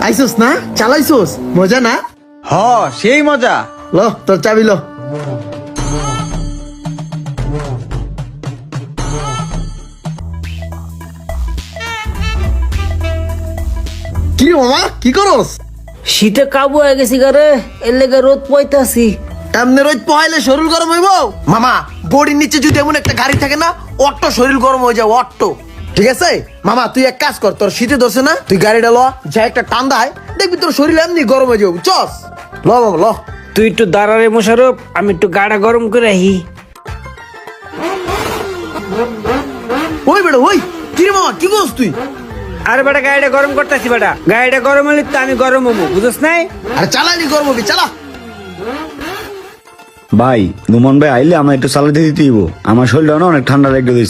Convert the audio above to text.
আইসোস না, চালাইছোস, মজা না? হ, সেই মজা। ল তোর চাবি ল। কি রে মামা, কি করস? শীতে কাবু হয়ে গেছি গারে, এর লেগে রোদ পয়তাছি। এমনি রোজ পহাইলে শরীর গরম হইব মামা। বডির নিচে যদি এমন একটা গাড়ি থাকে না, অট্ট শরীর গরম হয়ে যাবে, অট্ট। ঠিক আছে মামা, তুই এক কাজ কর, তোর শীতে ধরছে না, তুই গাড়িটা ল, যা একটা টান দেয়, দেখবি তোর শরীর এমনি গরম হয়ে যাবে, চস। ল মামা ল। তুই একটু দাঁড়ারে মোশারফ, আমি একটু গাড়া গরম করে আহি। ওই বেটা ওই, কি রে মামা, কি করস তুই? আরে বেটা গাড়িটা গরম করতেছি বেটা, গাড়িটা গরম হলে তো আমি গরম হবো, বুঝছ নাই? আরে চালানি গরম হবি, চালা। ভাই, নোমান ভাই আইলে আমার একটু চালাতে দিতে হইব, আমার শরীরটা না অনেক ঠান্ডা লেগে দিয়েছে।